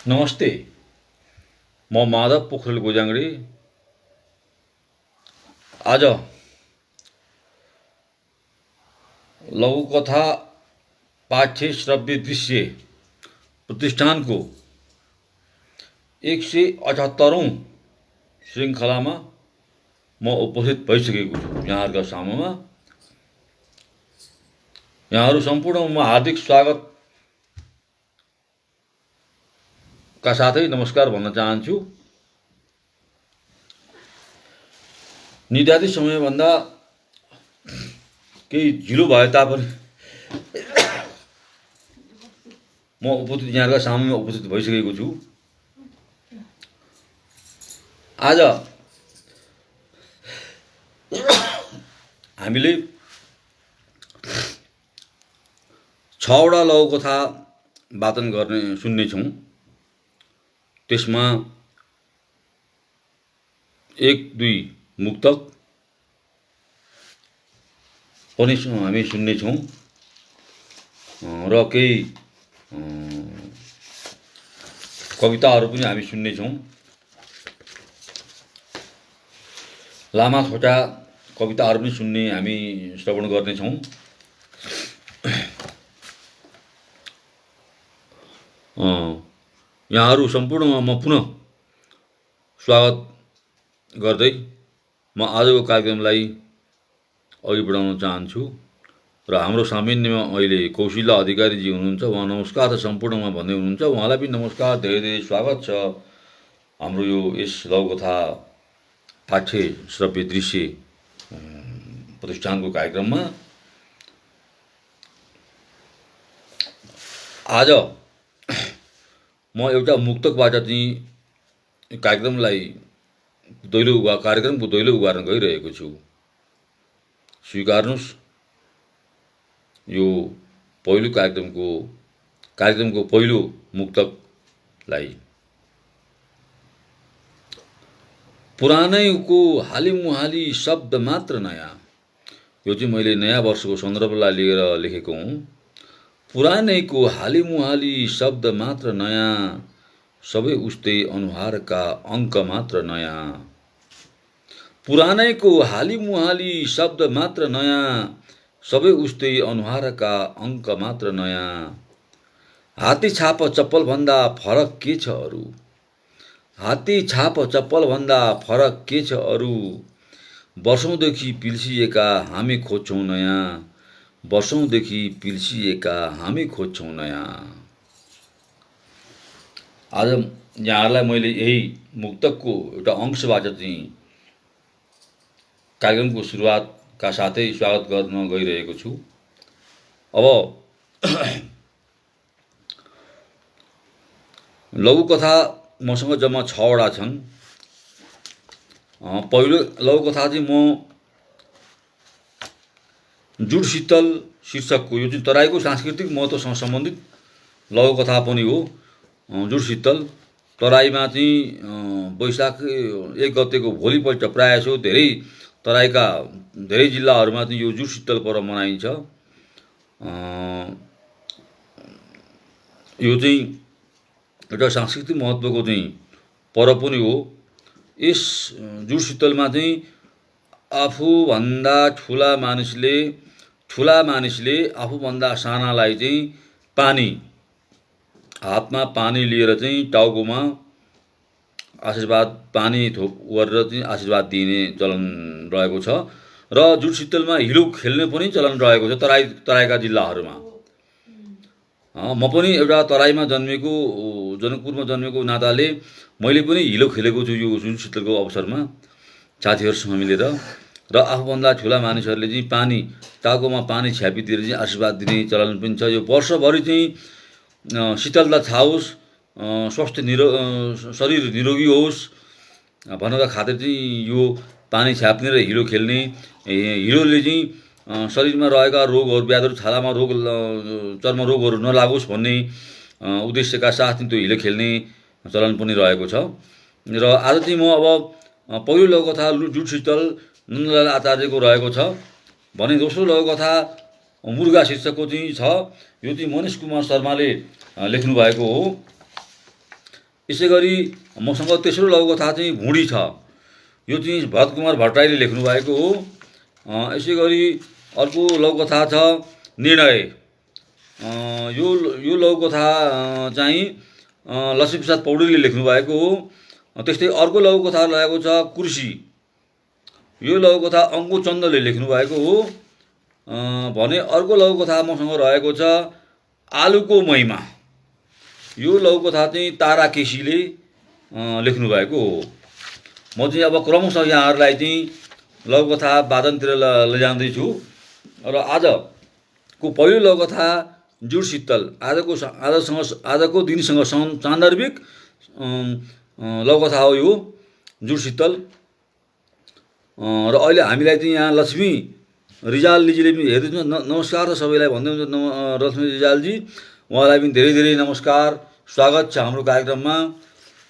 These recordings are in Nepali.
नमस्ते, म माधव पोखरेल गोजाङ्ग्रे। आज लघुकथा पाठ्य श्रव्य दृश्य प्रतिष्ठानको 178औं श्रृङ्खलामा म उपस्थित भइसकेको छु यहाँहरूका सामुमा। यहाँहरू सम्पूर्ण म हार्दिक स्वागतका साथै नमस्कार भन्न चाहन्छु। निर्धारित समयभन्दा केही ढिलो भए तापनि म यहाँहरूका सामुमा उपस्थित भइसकेको छु। आज हामीले 6वटा लघुकथा वाचन सुन्नेछौँ। त्यसमा 1-2 मुक्तक पनि हामी सुन्नेछौँ र केही कविताहरू पनि हामी सुन्नेछौँ। लामा छोटा कविताहरू पनि हामी श्रवण गर्नेछौँ। यहाँहरू सम्पूर्णमा म पुनः स्वागत गर्दै म आजको कार्यक्रमलाई अघि बढाउन चाहन्छु। र हाम्रो सामान्यमा अहिले कौशिला अधिकारीजी हुनुहुन्छ। उहाँ नमस्कार त सम्पूर्णमा भन्दै हुनुहुन्छ। उहाँलाई पनि नमस्कार, धेरै धेरै स्वागत छ हाम्रो यस लघुकथा पाठ्य श्रव्य दृश्य प्रतिष्ठानको कार्यक्रममा। आज म एउटा मुक्तकबाट चाहिँ कार्यक्रमको दैलो उगार्न गइरहेको छु। स्वीकार्नुहोस् यो पहिलो कार्यक्रमको पहिलो मुक्तकलाई। पुरानैको हालिमुहाली शब्द मात्र नयाँ। यो चाहिँ मैले नयाँ वर्षको सन्दर्भलाई लिएर लेखेको हुँ। पुरानैको हालिमुहाली शब्द मात्र नयाँ, सबै उस्तै अनुहारका अङ्क मात्र नयाँ। पुरानैको हालिमुहाली शब्द मात्र नयाँ, सबै उस्तै अनुहारका अङ्क मात्र नयाँ। हात्ती छाप चप्पलभन्दा फरक के छ अरू? हात्ती छाप चप्पलभन्दा फरक के छ अरू? वर्षौँदेखि पिल्सिएका हामी खोज्छौँ नयाँ, वर्षौँदेखि पिल्सिएका हामी खोज्छौँ नयाँ। आज यहाँहरूलाई मैले यही मुक्तकको एउटा अंशबाट चाहिँ कार्यक्रमको सुरुवातका साथै स्वागत गर्न गइरहेको छु। अब लघुकथा मसँग जम्मा 6वटा छन्। पहिलो लघुकथा चाहिँ म जुडशीतल शीर्षकको, यो चाहिँ तराईको सांस्कृतिक महत्त्वसँग सम्बन्धित लघुकथा पनि हो। जुडशीतल तराईमा चाहिँ वैशाख 1 गतेको भोलिपल्ट प्रायःसो तराईका धेरै जिल्लाहरूमा चाहिँ यो जुडशीतल पर्व मनाइन्छ। यो चाहिँ एउटा सांस्कृतिक महत्त्वको चाहिँ पर्व पनि हो। यस जुडशीतलमा चाहिँ आफूभन्दा ठुला मानिसले आफूभन्दा सानालाई चाहिँ हातमा पानी लिएर चाहिँ टाउकोमा पानी गरेर चाहिँ आशीर्वाद दिने चलन रहेको छ। र जुडशीतलमा हिलो खेल्ने पनि चलन रहेको छ तराईका जिल्लाहरूमा। म पनि एउटा तराईमा जनकपुरमा जन्मेको नाताले मैले पनि हिलो खेलेको छु यो जुडशीतलको अवसरमा साथीहरूसँग मिलेर। र आफूभन्दा ठुला मानिसहरूले चाहिँ टाउकोमा पानी छ्यापिदिएर चाहिँ आशीर्वाद दिने चलन पनि छ। यो वर्षभरि चाहिँ शीतलता छाओस्, शरीर निरोगी होस् भन्नका खातिर चाहिँ यो पानी छ्याप्ने र हिलो खेल्ने, हिलोले चाहिँ शरीरमा रहेका रोगहरू, व्याधहरू, छालामा चर्म रोगहरू नलागोस् भन्ने उद्देश्यका साथ त्यो हिलो खेल्ने चलन पनि रहेको छ। र आज चाहिँ म अब पहिलो लघुकथा जुडशीतल नन्दलाल आचार्यको रहेको छ भने दोस्रो लघुकथा मुर्गा शीर्षकको चाहिँ छ। यो चाहिँ मनिष कुमार शर्माले लेख्नु भएको हो। यसै गरी मसँग तेस्रो लघुकथा चाहिँ भुँडी छ। यो चाहिँ भरतकुमार भट्टराईले लेख्नुभएको हो। यसै गरी अर्को लघुकथा छ निर्णय। यो लघुकथा चाहिँ लक्ष्मीप्रसाद पौडेलले लेख्नुभएको हो। त्यस्तै अर्को लघुकथा रहेको छ कुर्सी। यो लघुकथा अङ्कु चन्दले लेख्नुभएको हो। भने अर्को लघुकथा मसँग रहेको छ आलुको महिमा। यो लघुकथा चाहिँ तारा केसीले लेख्नुभएको हो। म चाहिँ अब क्रमशः यहाँहरूलाई चाहिँ लघुकथा वादनतिर लैजाँदैछु र आजको पहिलो लघुकथा जुडशीतल आजको दिनसँग सान्दर्भिक लघुकथा हो यो जुडशीतल। र अहिले हामीलाई चाहिँ यहाँ लक्ष्मी रिजालजीले पनि हेर्दै नमस्कार त सबैलाई भन्दै हुनुहुन्छ। लक्ष्मी रिजालजी, उहाँलाई पनि धेरै धेरै नमस्कार, स्वागत छ हाम्रो कार्यक्रममा।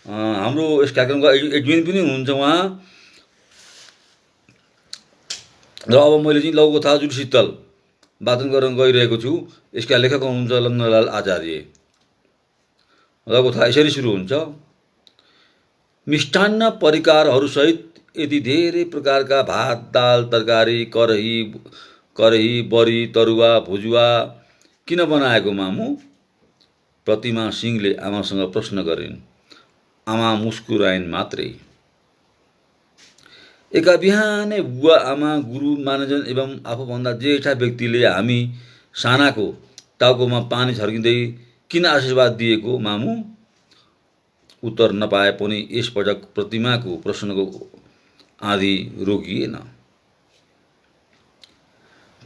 हाम्रो यस कार्यक्रमका एडमिन पनि हुनुहुन्छ उहाँ। र अब मैले चाहिँ लघुकथा जुडशीतल वाचन गर्न गइरहेको छु। यसका लेखक हुनुहुन्छ नन्दलाल आचार्य। लघुकथा यसरी सुरु हुन्छ। मिष्टान्न परिकारहरूसहित यति धेरै प्रकारका भात, दाल, तरकारी, करही, बरी, तरुवा, भुजुवा किन बनाएको मामु? प्रतिमा सिंहले आमासँग प्रश्न गरिन्। आमा मुस्कुराइन् मात्रै। एका बिहानै बुवा, आमा, गुरु, मानजन एवं आफूभन्दा जेठा व्यक्तिले हामी सानाको टाउकोमा पानी छर्किँदै किन आशीर्वाद दिएको मामु? उत्तर नपाए पनि यसपटक प्रतिमाको प्रश्नको आँधी रोकिएन।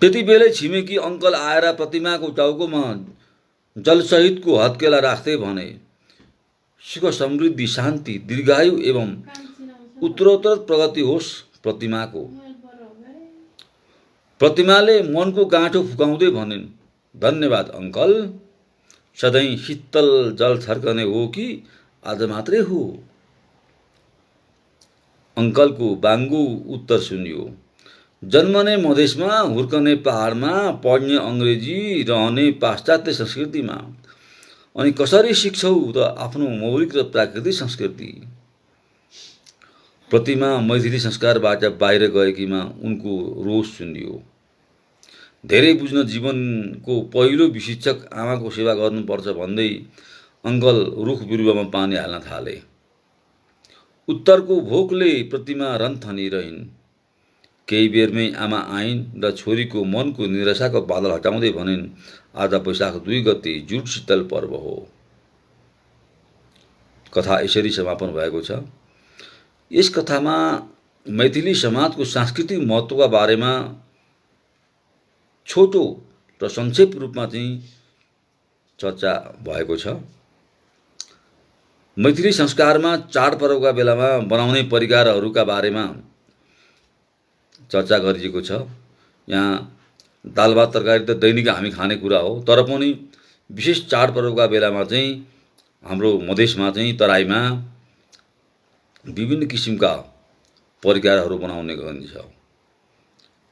त्यति बेलै छिमेकी अङ्कल आएर प्रतिमाको टाउकोमा जलसहितको हत्केला राख्दै भने, सुख समृद्धि, शान्ति, दीर्घायु एवं उत्तरोत्तर प्रगति होस् प्रतिमाको। प्रतिमाले मनको गाँठो फुकाउँदै भनिन्, धन्यवाद अङ्कल। सधैँ शीतल जल छर्कने हो कि आज मात्रै हो? अङ्कलको बाङ्गो उत्तर सुनियो। जन्मने मधेसमा, हुर्कने पहाडमा, पढ्ने अङ्ग्रेजी, रहने पाश्चात्य संस्कृतिमा, अनि कसरी सिक्छौ त आफ्नो मौलिक र प्राकृतिक संस्कृति? प्रतिमा मैथिली संस्कारबाट बाहिर गएकीमा उनको रोष सुनियो। धेरै बुझ्न जीवनको पहिलो विशिक्षक आमाको सेवा गर्नुपर्छ भन्दै अङ्कल रुख बिरुवामा पानी हाल्न थाले। उत्तरको भोकले प्रतिमा रन्थनी रहिन्। केही बेरमै आमा आइन् र छोरीको मनको निराशाको बादल हटाउँदै भनिन्, आज वैशाख 2 गते जुडशीतल पर्व हो। कथा यसरी समापन भएको छ। यस कथामा मैथिली समाजको सांस्कृतिक महत्त्वका बारेमा छोटो र संक्षेप रूपमा चाहिँ चर्चा भएको छ। मैथिली संस्कारमा चाडपर्वका बेलामा बनाउने परिकारहरूका बारेमा चर्चा गरिएको छ। यहाँ दाल भात तरकारी त दैनिक हामी खाने कुरा हो, तर पनि विशेष चाडपर्वका बेलामा चाहिँ हाम्रो मधेसमा चाहिँ तराईमा विभिन्न किसिमका परिकारहरू बनाउने गरिन्छ।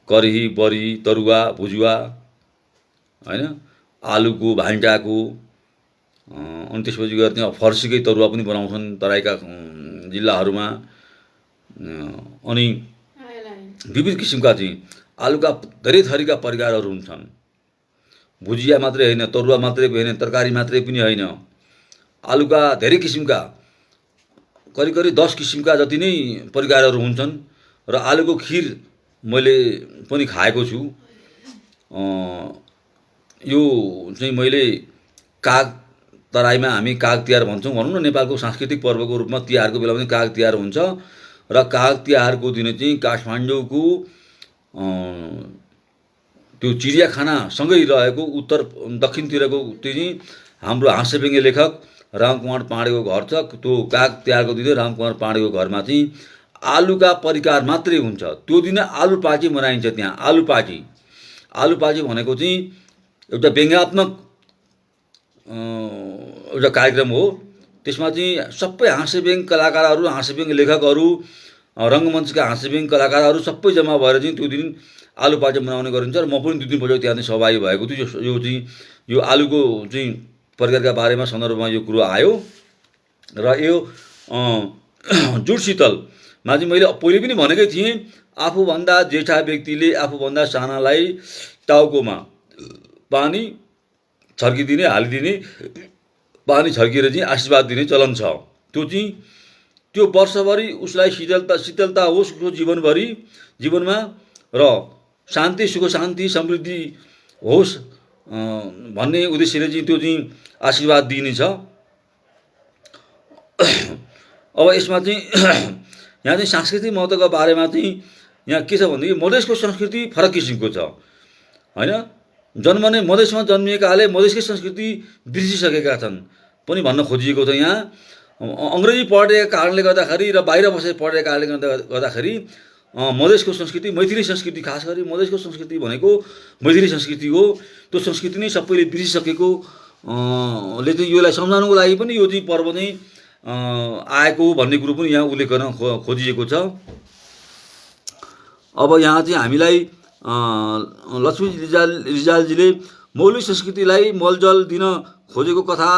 करही, बरी, तरुवा, भुजुवा, हैन, आलुको, भान्टाको, अनि त्यसपछि गएर त्यहाँ फर्सीकै तरुवा पनि बनाउँछन् तराईका जिल्लाहरूमा। अनि विविध किसिमका चाहिँ आलुका धेरै थरीका परिकारहरू हुन्छन्। भुजिया मात्रै होइन, तरुवा मात्रै होइन, तरकारी मात्रै पनि होइन, आलुका धेरै किसिमका करिब करिब 10 किसिमका जति नै परिकारहरू हुन्छन्। र आलुको खिर मैले पनि खाएको छु। यो चाहिँ मैले काग, तराईमा हामी काग तिहार भन्छौँ, भनौँ न, नेपालको सांस्कृतिक पर्वको रूपमा तिहारको बेलामा चाहिँ काग तिहार हुन्छ। र काग तिहारको दिन चाहिँ काठमाडौँको त्यो चिडियाखानासँगै रहेको उत्तर दक्षिणतिरको त्यो चाहिँ हाम्रो हाँस्यव्यङ्ग्य लेखक रामकुमार पाँडेको घर छ। त्यो काग तिहारको दिन रामकुमार पाँडेको घरमा चाहिँ आलुका परिकार मात्रै हुन्छ। त्यो दिन आलु पार्टी मनाइन्छ त्यहाँ। आलु पार्टी भनेको चाहिँ एउटा व्यङ्ग्यात्मक एउटा कार्यक्रम हो। त्यसमा चाहिँ सबै हाँस्यव्यङ्ग्य कलाकारहरू, हाँस्यव्यङ्ग्य लेखकहरू, रङ्गमञ्चका हाँस्यव्यङ्ग्य कलाकारहरू सबै जम्मा भएर चाहिँ त्यो दिन आलु पार्टी मनाउने गरिन्छ। र म पनि 2 दिनपछि त्यहाँ चाहिँ सहभागी भएको थियो। यो आलुको चाहिँ परिकारका बारेमा सन्दर्भमा यो कुरो आयो। र यो जुडशीतलमा चाहिँ मैले पहिले पनि भनेकै थिएँ, आफूभन्दा जेठा व्यक्तिले आफूभन्दा सानालाई टाउकोमा पानी छर्किदिने, हालिदिने, पानी छर्किएर चाहिँ आशीर्वाद दिने चलन छ। त्यो वर्षभरि उसलाई शीतलता होस् उसको जीवनमा, र शान्ति, सुख शान्ति समृद्धि होस् भन्ने उद्देश्यले चाहिँ त्यो चाहिँ आशीर्वाद दिइनेछ। अब यसमा चाहिँ यहाँ चाहिँ सांस्कृतिक महत्त्वको बारेमा चाहिँ यहाँ के छ भनेदेखि मधेसको संस्कृति फरक किसिमको छ होइन। मधेसमा जन्मिएकाले मधेसकै संस्कृति बिर्सिसकेका छन् पनि भन्न खोजिएको छ। यहाँ अङ्ग्रेजी पढेका कारणले गर्दाखेरि र बाहिर बसेर पढेका कारणले गर्दाखेरि मधेसको संस्कृति, मैथिली संस्कृति, खास गरी मधेसको संस्कृति भनेको मैथिली संस्कृति हो। त्यो संस्कृति नै सबैले बिर्सिसकेको ले चाहिँ यसलाई सम्झाउनुको लागि पनि यो चाहिँ पर्व चाहिँ आएको भन्ने कुरो पनि यहाँ उल्लेख गर्न खोजिएको छ। अब यहाँ चाहिँ हामीलाई लक्ष्मी रिजालजीले मौलिक संस्कृतिलाई मलजल दिन खोजेको कथा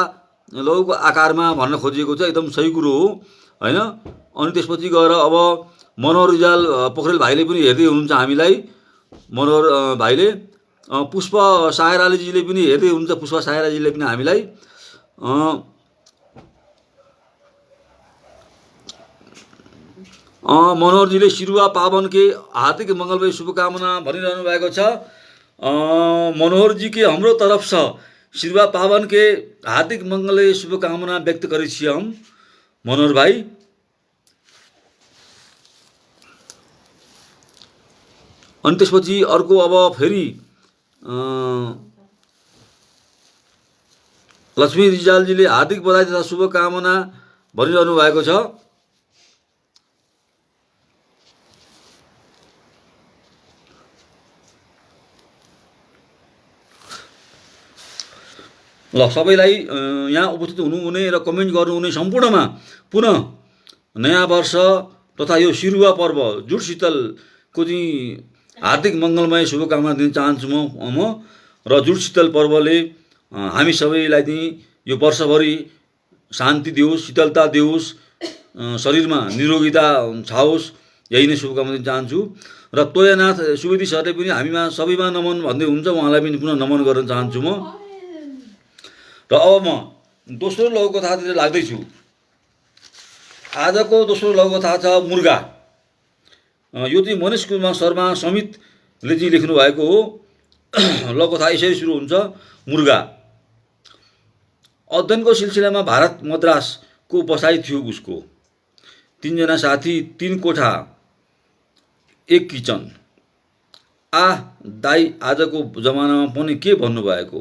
लघुको आकारमा भन्न खोजिएको छ, एकदम सही कुरो हो होइन। अनि त्यसपछि गएर अब मनोहर रिजाल पोखरेल भाइले पनि हेर्दै हुनुहुन्छ हामीलाई, मनोहर भाइले, पुष्प सायराजीले पनि हेर्दै हुनुहुन्छ, पुष्प सायराजीले पनि हामीलाई। मनोहरजीले सिरुवा पावन के हार्दिक मङ्गलमय शुभकामना भनिरहनु भएको छ। मनोहरजी के हाम्रो तरफ से सिरुवा पावन के हार्दिक मङ्गलमय शुभकामना व्यक्त करे छियै हम मनोहर भाइ। अनि त्यसपछि अर्को अब फेरि लक्ष्मी रिजालजीले हार्दिक बधाई तथा शुभकामना भनिरहनु भएको छ। ल सबैलाई यहाँ उपस्थित हुनुहुने र कमेन्ट गर्नुहुने सम्पूर्णमा पुनः नयाँ वर्ष तथा यो सिरुवा पर्व जुडशीतलको चाहिँ हार्दिक मङ्गलमय शुभकामना दिन चाहन्छु म। र जुडशीतल पर्वले हामी सबैलाई चाहिँ यो वर्षभरि शान्ति दियोस्, शीतलता दियोस्, शरीरमा निरोगिता छाओस्, यही नै शुभकामना दिन चाहन्छु। र तोयनाथ सुवेदी सरले पनि हामीमा सबैमा नमन भन्दै हुन्छ, उहाँलाई पनि पुनः नमन गर्न चाहन्छु म। र अब म दोस्रो लघुकथातिर लाग्दैछु। आजको दोस्रो लघुकथा छ मुर्गा। यो चाहिँ मनिष कुमार शर्मा समितले चाहिँ लेख्नु भएको हो। लघुकथा यसरी सुरु हुन्छ। मुर्गा। अध्ययनको सिलसिलामा भारत मद्रासको बसाइ थियो उसको। 3 जना साथी, 3 कोठा, 1 किचन। दाइ आजको जमानामा पनि के भन्नुभएको,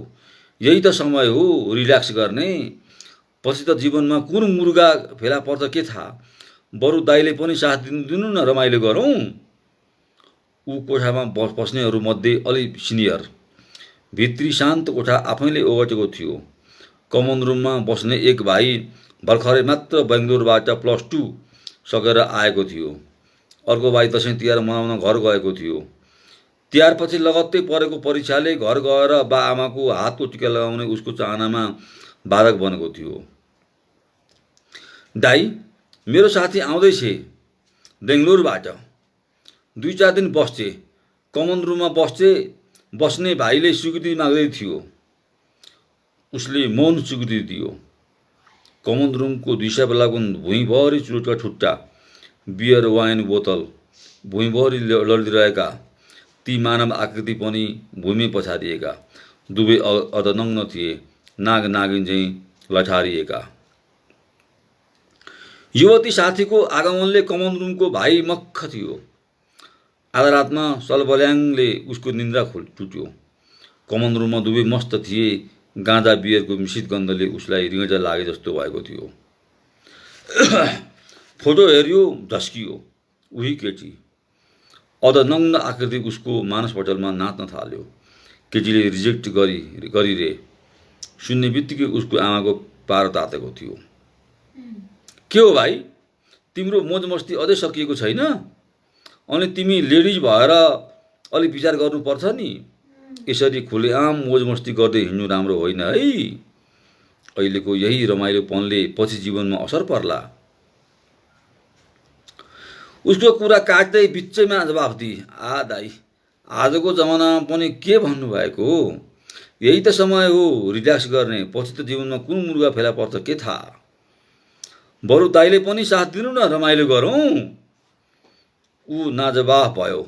यही त समय हो रिल्याक्स गर्ने। पछि त जीवनमा कुन मुर्गा फेला पर्छ के थाहा। बरु दाइले पनि साथ दिनु न, रमाइलो गरौँ। ऊ कोठामा बस्नेहरूमध्ये अलि सिनियर। भित्री शान्त कोठा आफैले ओगटेको थियो। कमन रुममा बस्ने एक भाइ भर्खरै मात्र बेङ्गलोरबाट +2 सकेर आएको थियो। अर्को भाइ दसैँ तिहार मनाउन घर गएको थियो। तिहारपछि लगत्तै परेको परीक्षाले घर गएर बा आमाको हातको टिका लगाउने उसको चाहनामा बाधक बनेको थियो। दाइ, मेरो साथी आउँदैछ बेङ्गलोरबाट, 2-4 दिन बस्छे। कमन रुममा बस्ने भाइले स्वीकृति माग्दै थियो। उसले मौन स्वीकृति दियो। कमन रुमको दिशा बेलाको भुइँभरि चुरोटका ठुट्टा, बियर वाइन बोतल, भुइँभरि लडिरहेका ती मानव आकृति पनि भूमि पछारिएका। दुवै अर्धनग्न थिए, नाग नागिन चाहिँ लठारिएका। युवती साथीको आगमनले कमन रुमको भाइ मक्ख थियो। आधा रातमा सलबल्याङले उसको निन्द्रा टुट्यो। कमन रुममा दुवै मस्त थिए। गाँजा बियरको मिश्रित गन्धले उसलाई रिँगटा लागे जस्तो भएको थियो। फोटो हेऱ्यो, झस्कियो। उही केटी। अर्धनग्न आकृति उसको मानसपटलमा नाच्न थाल्यो। केटीले रिजेक्ट गरिरे। सुन्ने बित्तिकै उसको आमाको पारो तातेको थियो। के हो भाइ, तिम्रो मोज मस्ती अझै सकिएको छैन? अनि तिमी लेडिज भएर अलि विचार गर्नुपर्छ नि। यसरी खुलेआम मोज मस्ती गर्दै हिँड्नु राम्रो होइन है। अहिलेको यही रमाइलोपनले पछि जीवनमा असर पर्ला। उसको कुरा काट्दै बिचैमा जवाफ दिए, दाइ, आजको जमानामा पनि के भन्नुभएको हो? यही त समय हो रिल्याक्स गर्ने, पछि त जीवनमा कुन मुर्गा फेला पर्छ के थाहा। बरु दाइले पनि साथ दिनु न, रमाइलो गरौँ। ऊ नाजवाफ भयो।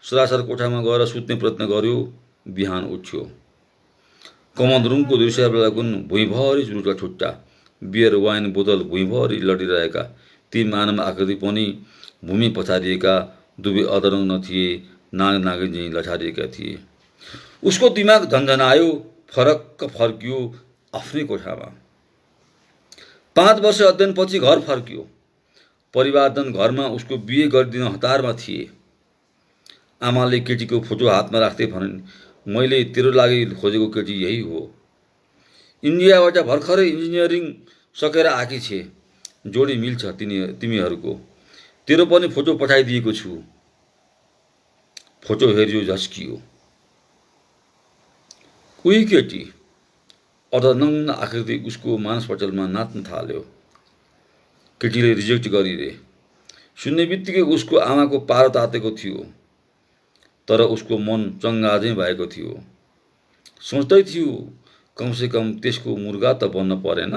सरासर कोठामा गएर सुत्ने प्रयत्न गर्यो। बिहान उठ्यो। कमन रुमको दृश्यबेलाकुन भुइँभरि चुरुटका ठुट्टा, बियर वाइन बोतल भुइँभरि लडिरहेका, ती मानव आकृति पनि भूमि पछारिएका, दुवै अधरङ्ग थिए, नाग नागिन झैँ लछारिएका थिए। उसको दिमाग झन्झनायो, फरक्क फर्कियो आफ्नै कोठामा। 5 वर्ष अध्ययनपछि घर फर्कियो। परिवारजन घरमा उसको बिहे गरिदिन हतारमा थिए। आमाले केटीको फोटो हातमा राख्दै भनिन्, मैले तेरो लागि खोजेको केटी यही हो। इन्डियाबाट भर्खरै इन्जिनियरिङ सकेर आएकी छे। जोडी मिल्छ तिमीहरूको। तेरो पनि फोटो पठाइदिएको छु। फोटो हेऱ्यो, झस्कियो। उही केटी, अर्धनग्न आकृति उसको मानसपटलमा नाच्न थाल्यो। केटीले रिजेक्ट गरिदिए। सुन्ने बित्तिकै उसको आमाको पारो तातेको थियो, तर उसको मन चङ्गा चाहिँ भएको थियो। सोच्दै थियो, कमसेकम त्यसको मुर्गा त बन्न परेन।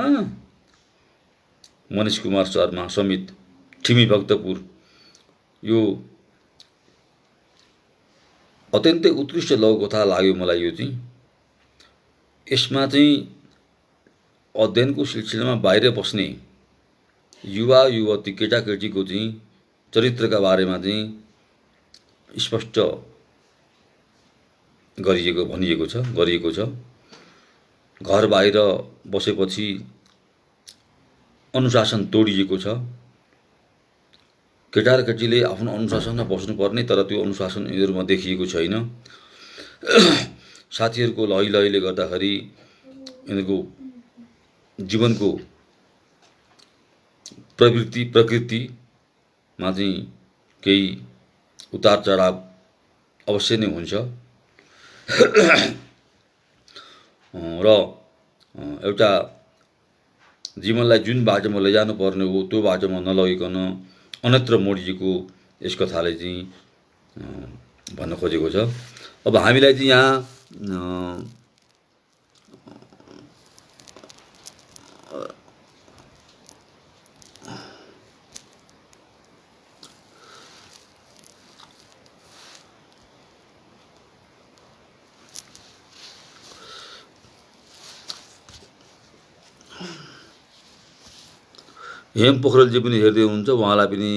मनिष कुमार शर्मा, समित, ठिमी भक्तपुर। यो अत्यन्तै उत्कृष्ट लघुकथा लाग्यो मलाई। यो चाहिँ यसमा चाहिँ अध्ययनको सिलसिलामा बाहिर बस्ने युवा युवती केटाकेटीको चाहिँ चरित्रका बारेमा चाहिँ स्पष्ट गरिएको छ। घर बाहिर बसेपछि अनुशासन तोडिएको छ। केटा र केटीले आफ्नो अनुशासनमा बस्नुपर्ने, तर त्यो अनुशासन यिनीहरूमा देखिएको छैन। साथीहरूको लैलैले गर्दाखेरि यिनीहरूको जीवनको प्रकृतिमा चाहिँ केही उतार चढाव अवश्य नै हुन्छ। र एउटा जीवनलाई जुन बाटोमा लैजानु पर्ने हो त्यो बाटोमा नलगिकन अन्यत्र मोडिएको यस कथाले चाहिँ भन्न खोजेको छ। अब हामीलाई चाहिँ यहाँ हेम पोखरेलजी पनि हेर्दै हुनुहुन्छ, उहाँलाई पनि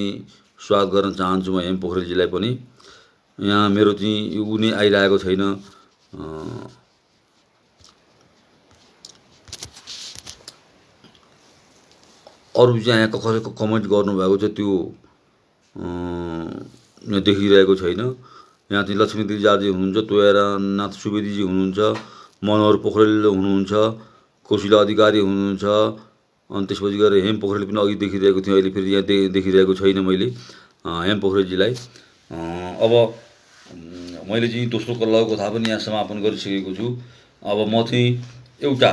स्वागत गर्न चाहन्छु म। हेम पोखरेलजीलाई पनि यहाँ मेरो चाहिँ ऊ नै आइरहेको छैन। अरू चाहिँ यहाँ कसैको कमेन्ट गर्नुभएको छ त्यो देखिरहेको छैन। यहाँ चाहिँ लक्ष्मी दिजाजी हुनुहुन्छ, तोयारनाथ सुवेदीजी हुनुहुन्छ, मनोहर पोखरेल हुनुहुन्छ, कौशिला अधिकारी हुनुहुन्छ। अनि त्यसपछि गएर हेम पोखरेल पनि अघि देखिरहेको थियो, अहिले फेरि यहाँ देखिरहेको छैन मैले हेम पोखरेलजीलाई। अब मैले चाहिँ दोस्रो लघुकथा पनि यहाँ समापन गरिसकेको छु। अब म चाहिँ एउटा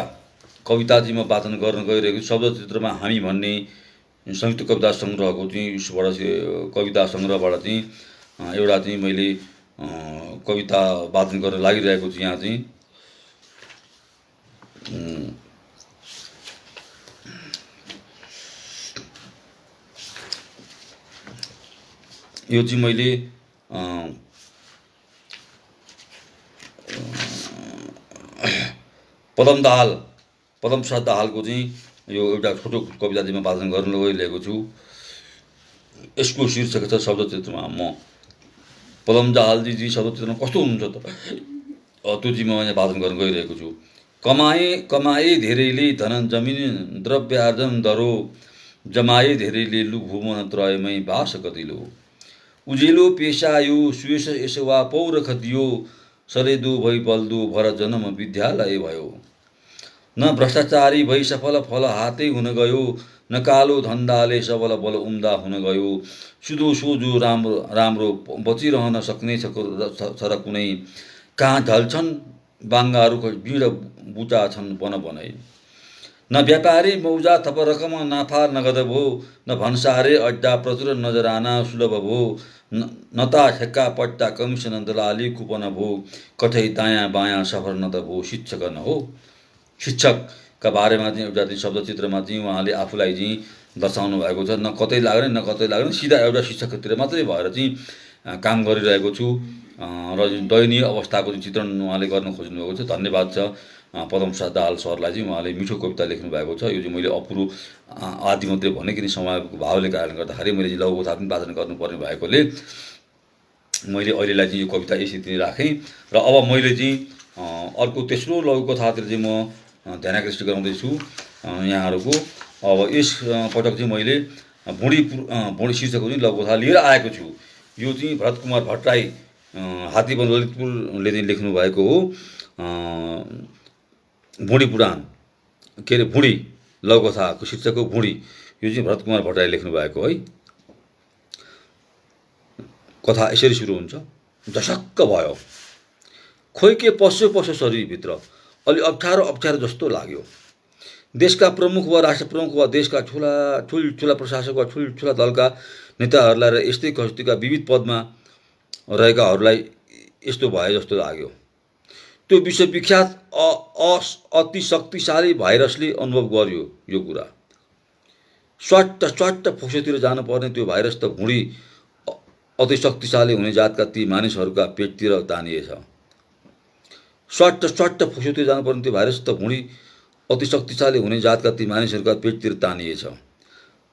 कविता चाहिँ म वाचन गर्न गइरहेको छु। शब्दचित्रमा हामी भन्ने संयुक्त कविता सङ्ग्रहको चाहिँ उसबाट कविता सङ्ग्रहबाट चाहिँ एउटा चाहिँ मैले कविता वाचन गर्न लागिरहेको छु। यहाँ चाहिँ यो चाहिँ मैले पदमप्रसाद दाहालको चाहिँ यो एउटा छोटो कविता चाहिँ म वाचन गर्न गइरहेको छु। यसको शीर्षक छ शब्दचित्रमा म। पदम दाहालजी शब्दचित्रमा कस्तो हुनुहुन्छ त त्यो चाहिँ म यहाँ वाचन गर्न गइरहेको छु। कमाए धेरैले धन जमिन द्रव्यार्जन दरो, जमाए धेरैले लुभुमन त्रयमै बास कतिलो। उजेलो पेशायो सुयस यसवा पौरख दियो, सलेदो भई बल्दो भर जन्म विद्यालय भयो। न भ्रष्टाचारी भई सफल फल हातै हुन गयो, न कालो धन्दाले सबल बल उम्दा हुन गयो। सुधो सोझो राम्रो बचिरहन सक्ने छ र कुनै, कहाँ ढल्छन् बाङ्गा रुख बिँड बुटा छन् बन बनाई। न व्यापारी मौजा थप रकम नाफा नगद भो, न भन्सारे अड्डा प्रचुर नजराना सुलभ भो, नता ठेक्का पट्टा कमिसन दलाली कुपन भो, कठै दायाँ बायाँ सफर न त भो शिक्षक न हो। शिक्षकका बारेमा चाहिँ एउटा चाहिँ शब्दचित्रमा चाहिँ उहाँले आफूलाई चाहिँ दर्शाउनु भएको छ। न कतै लाग्ने न कतै लाग्ने, सिधा एउटा शिक्षकतिर मात्रै भएर चाहिँ काम गरिरहेको छु र दयनीय अवस्थाको चाहिँ चित्रण उहाँले गर्न खोज्नुभएको छ। धन्यवाद छ पदम प्रसाद दाहाल सरलाई चाहिँ, उहाँले मिठो कविता लेख्नु भएको छ। यो चाहिँ मैले अपुरो आदि मात्रै भने, किन समयको भावले कारणले गर्दाखेरि मैले चाहिँ लघुकथा पनि वाचन गर्नुपर्ने भएकोले मैले अहिलेलाई चाहिँ यो कविता यसरी राखेँ। र अब मैले चाहिँ अर्को तेस्रो लघुकथातिर चाहिँ म ध्यानाकृष्ट गराउँदैछु यहाँहरूको। अब यस पटक चाहिँ मैले भुँडी शीर्षकको चाहिँ लघुकथा लिएर आएको छु। यो चाहिँ भरत कुमार भट्टराई हात्तीवन ललितपुरले चाहिँ लेख्नु भएको हो। भुँडी पुराण के अरे भुँडी लघुकथाको शीर्षक हो भुँडी। यो चाहिँ भरत कुमार भट्टराई लेख्नु भएको है। कथा यसरी सुरु हुन्छ। झसक्क भयो, खोइ के पस्यो शरीरभित्र, अलि अप्ठ्यारो जस्तो लाग्यो। देशका प्रमुख वा राष्ट्र प्रमुख वा देशका ठुला प्रशासक वा ठुला दलका नेताहरूलाई र यस्तै कस्तीका विविध पदमा रहेकाहरूलाई यस्तो भए जस्तो लाग्यो। त्यो विश्वविख्यात अति शक्तिशाली भाइरसले अनुभव गर्यो यो कुरा। स्वाट्ट फोक्सोतिर जानुपर्ने त्यो भाइरस त भुँडी अति शक्तिशाली हुने जातका ती मानिसहरूका पेटतिर तानिएछ। स्वाट्ट फोक्सोतिर जानुपर्ने त्यो भाइरस त भुँडी अति शक्तिशाली हुने जातका ती मानिसहरूका पेटतिर तानिएछ।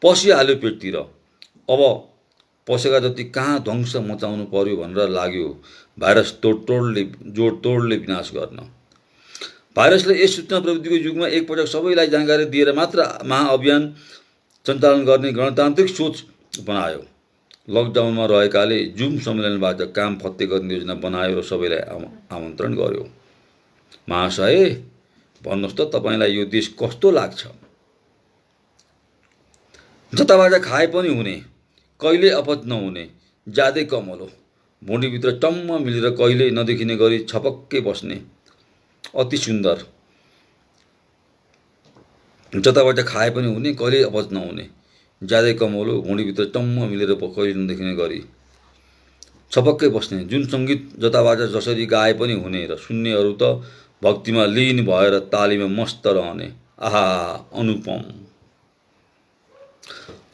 पसिहाल्यो पेटतिर। अब पसेका जति कहाँ ध्वंस मचाउनु पर्यो भनेर लाग्यो भाइरस जोडतोडले विनाश गर्न। भाइरसले यस सूचना प्रविधिको युगमा एकपटक सबैलाई जानकारी दिएर मात्र महाअभियान सञ्चालन गर्ने गणतान्त्रिक सोच बनायो। लकडाउनमा रहेकाले जुम सम्मेलनबाट काम फत्ते गर्ने योजना बनायो र सबैलाई आमन्त्रण गर्यो। महाशय, भन्नुहोस् त तपाईँलाई यो देश कस्तो लाग्छ? जताबाट खाए पनि हुने, कहिले अपच नहुने, ज्यादै कमलो, भुँडीभित्र टम्म मिलेर कहिले नदेखिने गरी छपक्कै बस्ने, अति सुन्दर। जताबाट खाए पनि हुने, कहिले अपच नहुने, ज्यादै कमलो, भुँडीभित्र टम्म मिलेर कहिले नदेखिने गरी छपक्कै बस्ने, जुन सङ्गीत जताबाट जसरी गाए पनि हुने र सुन्नेहरू त भक्तिमा लीन भएर तालीमा मस्त रहने। आहा, अनुपम।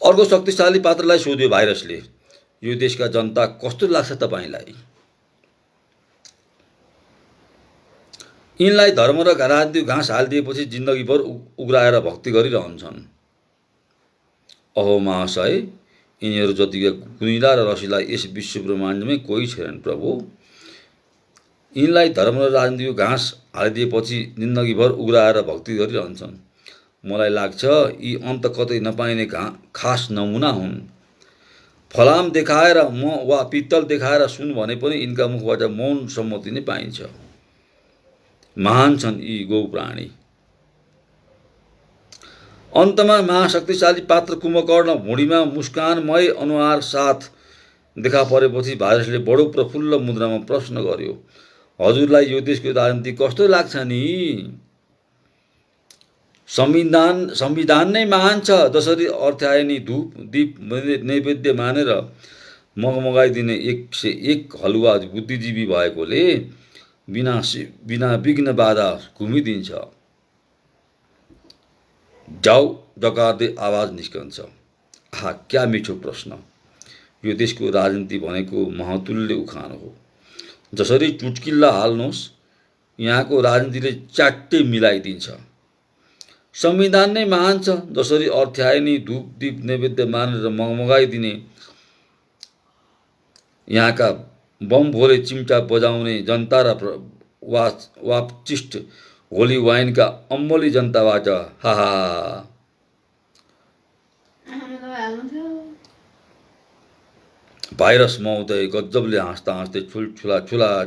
अर्को शक्तिशाली पात्रलाई सोध्यो भाइरसले, यो देशका जनता कस्तो लाग्छ तपाईँलाई? यिनलाई धर्म र राजनीति घाँस हालिदिएपछि जिन्दगीभर उग्राएर भक्ति गरिरहन्छन्। अहो महाशय, यिनीहरू जतिका गुनिला र रसिला यस विश्व ब्रह्माण्डमै कोही छैनन् प्रभु। यिनलाई धर्म र राजनीतिको घाँस हालिदिएपछि जिन्दगीभर उग्राएर भक्ति गरिरहन्छन्। मलाई लाग्छ यी अन्त कतै नपाइने खास नमुना हुन्। फलाम देखाएर वा पित्तल देखाएर सुन भने पनि यिनका मुखबाट मौन सम्मति नै पाइन्छ। महान छन् यी गौ प्राणी। अन्तमा महाशक्तिशाली पात्र कुम्भकर्ण भुँडीमा मुस्कानमय अनुहार साथ देखा परेपछि भाइरसले बडो प्रफुल्ल मुद्रामा प्रश्न गर्यो, हजुरलाई यो देशको राजनीति कस्तो लाग्छ नि? संविधान नै महान छ, जसरी अर्थायनी धूप दीप नैवेद्य मानेर मगाइदिने 101 हलुवा बुद्धिजीवी भएकोले बिना विघ्न बाधा घुमिदिन्छ। जाऊ डकार्दै आवाज निस्कन्छ। आहा, क्या मिठो प्रश्न। यो देशको राजनीति भनेको महतुल्य उखान हो। जसरी चुटकिल्ला हाल्नुहोस्, यहाँको राजनीतिले च्याट्टै मिलाइदिन्छ। संविधान नै महान छ, जसरी अर्थायनी धूप दीप नैवेद्य मानेर मगाइदिने, यहाँका बम भोले चिम्टा बजाउने जनता र वापचिष्ट होली वाइनका अम्बली जनताबाट हाहा। भाइरस महोदय गजबले हाँस्दा हाँस्दै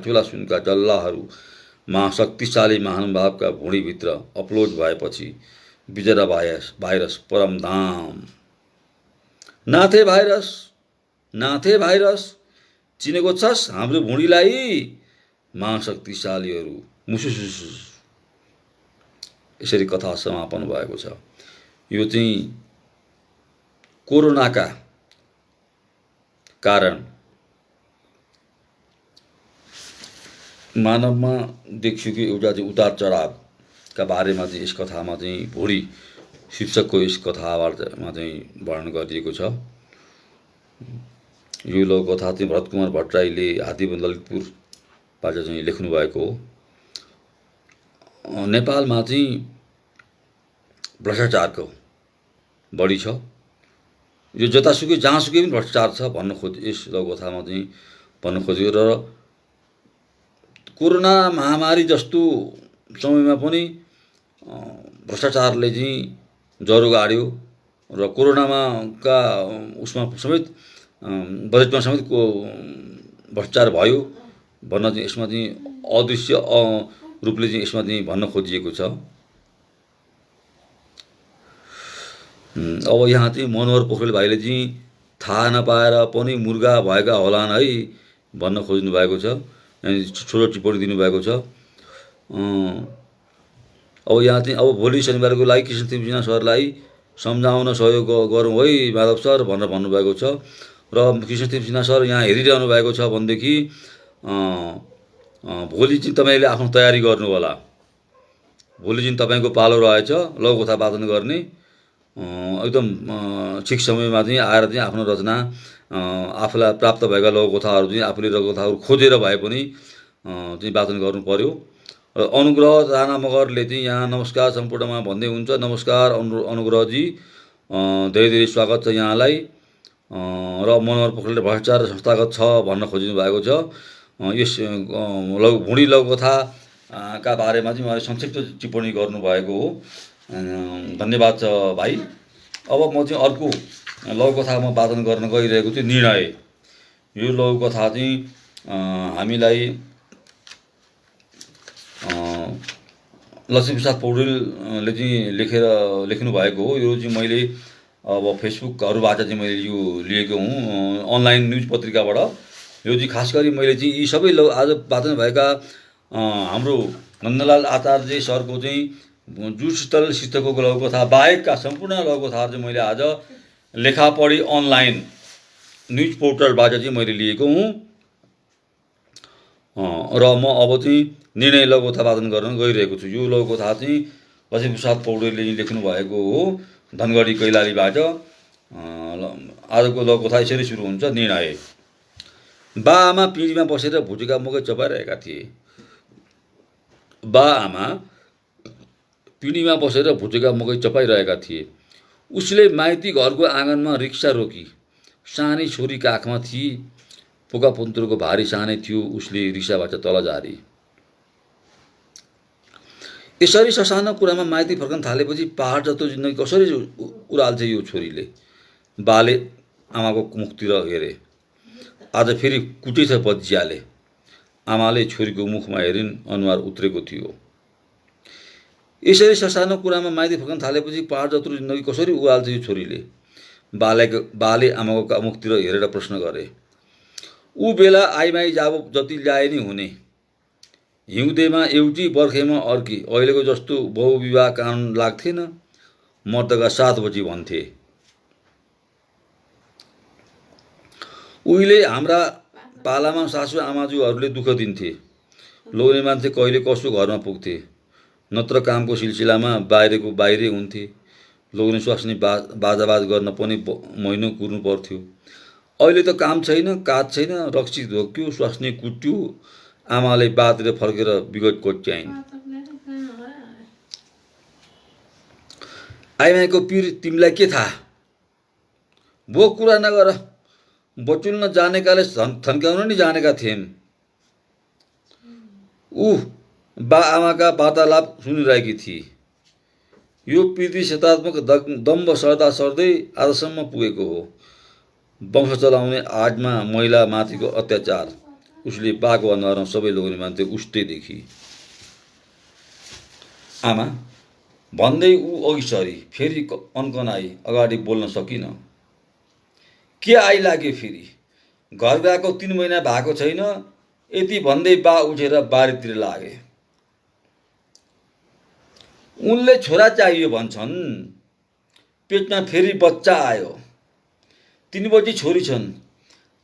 ठुला सुनका डल्लाहरू महाशक्तिशाली महानुभावका भुँडीभित्र अपलोड भएपछि बिजरा भाइरस परमधाम। नाथे भाइरस चिनेको छस् हाम्रो भुँडीलाई? महाशक्तिशालीहरू मुसुसुसु यसरी कथा समापन भएको छ। यो चाहिँ कोरोनाका कारण मानवमा देखिएको एउटा चाहिँ उतार चढावका बारेमा चाहिँ यस कथामा चाहिँ भोरी शीर्षकको यस कथामा चाहिँ वर्णन गरिएको छ। यो लघुकथा चाहिँ भरतकुमार भट्टराईले हात्तीबन्ध ललितपुरबाट चाहिँ लेख्नु भएको हो। नेपालमा चाहिँ भ्रष्टाचारको बढी छ। यो जतासुकै जहाँसुकै पनि भ्रष्टाचार छ भन्न यस लघुकथामा चाहिँ भन्न खोजेको। र कोरोना महामारी जस्तो समयमा पनि भ्रष्टाचारले चाहिँ ज्वरो गाड्यो र कोरोनामा का उसमा समेत बजेटमा समेत को भ्रष्टाचार भयो भन्न चाहिँ यसमा चाहिँ अदृश्य रूपले चाहिँ यसमा चाहिँ भन्न खोजिएको छ। अब यहाँ चाहिँ मनोहर पोखरेल भाइले चाहिँ थाहा नपाएर पनि मुर्गा भएका होलान् है भन्न खोज्नु भएको छ। छोटो टिप्पणी दिनुभएको छ। अब यहाँ चाहिँ अब भोलि शनिबारको लागि कृष्णदेव सिन्हा सरलाई सम्झाउन सहयोग गरौँ है माधव सर भनेर भन्नुभएको छ। र कृष्णदेव सिन्हा सर यहाँ हेरिरहनु भएको छ भनेदेखि भोलि चाहिँ तपाईँले आफ्नो तयारी गर्नु होला। भोलि चाहिँ तपाईँको पालो रहेछ लघुकथा वाचन गर्ने। एकदम ठिक समयमा चाहिँ आएर चाहिँ आफ्नो रचना आफूलाई प्राप्त भएका लघुकथाहरू चाहिँ आफूले लघुकथाहरू खोजेर भए पनि चाहिँ वाचन गर्नु पर्यो। र अनुग्रह राणा मगरले चाहिँ यहाँ नमस्कार सम्पूर्णमा भन्दै हुन्छ। नमस्कार अनुग्रहजी, धेरै धेरै स्वागत छ यहाँलाई। र मनोहर पोखरेलले भ्रष्टाचार संस्थागत छ भन्न खोजिनु भएको छ। यस भुँडी लघुकथा का बारेमा चाहिँ उहाँले संक्षिप्त टिप्पणी गर्नुभएको हो। धन्यवाद छ भाइ। अब म चाहिँ अर्को लघुकथा म वाचन गर्न गइरहेको छु, निर्णय। यो लघुकथा चाहिँ हामीलाई लक्ष्मीप्रसाद पौडेलले चाहिँ लेख्नु भएको हो। यो चाहिँ मैले अब फेसबुकहरूबाट चाहिँ मैले यो लिएको हुँ, अनलाइन न्युज पत्रिकाबाट। यो चाहिँ खास गरी मैले चाहिँ यी सबै आज वाचन भएका हाम्रो नन्दलाल आचार्य सरको चाहिँ जुटशीतल शीर्षकको लघुकथा बाहेकका सम्पूर्ण लघुकथाहरू चाहिँ मैले आज लेखापढी अनलाइन न्युज पोर्टलबाट चाहिँ मैले लिएको हुँ। र म अब चाहिँ निर्णय लघुकथा वाचन गर्न गइरहेको छु। यो लघुकथा चाहिँ लक्ष्मीप्रसाद पौडेलले लेख्नु भएको हो, धनगढी कैलालीबाट। आजको लघुकथा यसरी सुरु हुन्छ। निर्णय। बा-आमा पिँढीमा बसेर भुटेका मकै चपाइरहेका थिए। बा-आमा पिँढीमा बसेर भुटेका मकै चपाइरहेका थिए। उसले माइती घरको आँगनमा रिक्सा रोकी। सानै छोरी काखमा थिए। पोकापुन्तुरको भारी सानै थियो। उसले रिक्साबाट तल झारी। यसरी ससानो कुरामा माइती फर्कन थालेपछि पहाड जस्तो जिन्दगी कसरी उराल्छ यो छोरीले। बाले आमाको मुखतिर हेरे। आज फेरि कुटेछ बज्याले। आमाले छोरीको मुखमा हेरिन्, अनुहार उत्रेको थियो। यसरी ससानो कुरामा माइती फर्कन थालेपछि पहाड जत्रो जिन्दगी कसरी उराल्छ यो छोरीले। बाले आमाको मुखतिर हेरेर प्रश्न गरे। ऊ बेला आइमाई जाबो जति ल्याए नि हुने। हिउँदेमा एउटी बर्खेमा अर्की। अहिलेको जस्तो बहुविवाह कानुन लाग्थेन। मर्दका 7 बजी भन्थे। उहिले हाम्रा पालामा सासु आमाजुहरूले दुःख दिन्थे। लोग्ने मान्छे कहिले कसो घरमा पुग्थे। नत्र कामको सिलसिलामा बाहिरको बाहिरै हुन्थे। लोग्ने स्वास्नी बाजाबाज गर्न पनि महिनो कुर्नु पर्थ्यो। अहिले त काम छैन, काज छैन, रक्सी धोक्यो, स्वास्नी कुट्यो। आमाले बातिर फर्केर विगत कोट्याइन्। आइमाईको पीर तिमीलाई के थाहा। भो कुरा नगर। बचुल्न जानेकाले थन्क्याउन नि जानेका थिएन। ऊ बा आमाका वार्तालाप सुनिरहेकी थिए। यो प्रतिशतात्मक दम्भ सर्दा सर्दै आजसम्म पुगेको हो। वंश चलाउने आडमा महिला माथिको अत्याचार। उसले बाको अनुहारमा सबै लोग्ने मान्छे उस्तै देखी। आमा भन्दै ऊ अघि सरी। फेरि अन्कनाई। अगाडि बोल्न सकिन। के आइलाग्यो फेरि। घर गएको 3 महिना भएको छैन। यति भन्दै बा उठेर बारीतिर लागे। उनले छोरा चाहियो भन्छन्, पेटमा फेरि बच्चा आयो। 3 बजी छोरी छन्,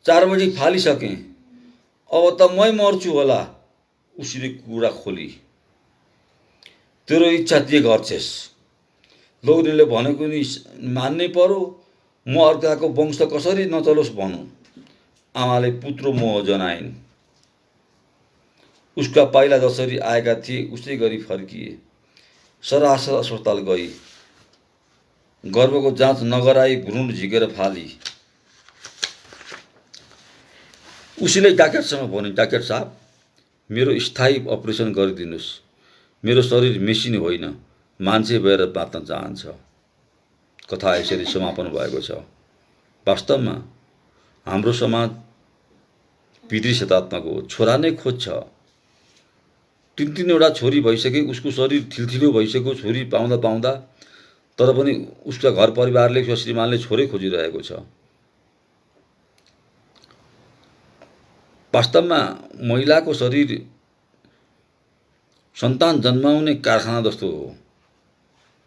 4 बजी फालिसकेँ, अब त मै मर्छु होला। उसले कुरा खोली। तेरो इच्छा जे गर्छेस्। लोग्नेले भनेको नि मान्नै पर्यो। म अर्काको वंश कसरी नचलोस् भनौँ। आमाले पुत्रो मोह जनाइन्। उसका पाइला जसरी आएका थिए उसै गरी फर्किए। सरासर अस्पताल गई। गर्भको जाँच नगराई भ्रूण झिकेर फाली। उसले डाक्टरसँग भने, डाक्टर साहब, मेरो स्थायी अपरेसन गरिदिनुहोस्। मेरो शरीर मेसिन होइन, मान्छे भएर बाँच्न चाहन्छ। कथा यसरी समापन भएको छ। वास्तवमा हाम्रो समाज पितृसत्तात्मक हो। छोरा नै खोज्छ। 3-3वटा छोरी भइसके, उसको शरीर थिलथिलो भइसक्यो छोरी पाउँदा पाउँदा, तर पनि उसका घर परिवारले, उसका श्रीमानले छोरै खोजिरहेको छ। वास्तवमा महिलाको शरीर सन्तान जन्माउने कारखाना जस्तो हो,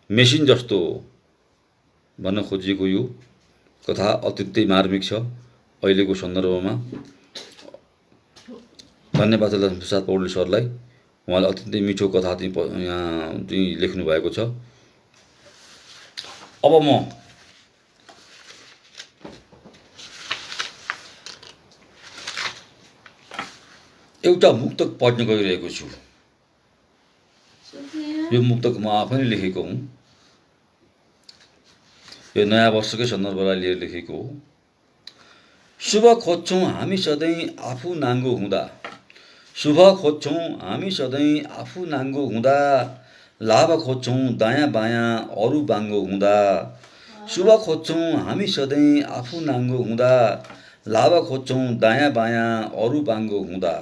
मेसिन जस्तो हो भन्न खोजिएको यो कथा अत्यन्तै मार्मिक छ अहिलेको सन्दर्भमा। धन्यवाद लक्ष्मीप्रसाद पौडेल सरलाई। उहाँले अत्यन्तै मिठो कथा चाहिँ लेख्नु भएको छ। अब म एउटा मुक्तक पढ्न गइरहेको छु। यो मुक्तक म आफै लेखेको हुँ। यो नयाँ वर्षकै सन्दर्भलाई लिएर लेखेको हो। शुभ खोज्छौँ हामी सधैँ आफू नाङ्गो हुँदा। शुभ खोज्छौँ हामी सधैँ आफू नाङ्गो हुँदा। लाभ खोज्छौँ दायाँ बायाँ अरू बाङ्गो हुँदा। शुभ खोज्छौँ हामी सधैँ आफू नाङ्गो हुँदा। लाभ खोज्छौँ दायाँ बायाँ अरू बाङ्गो हुँदा।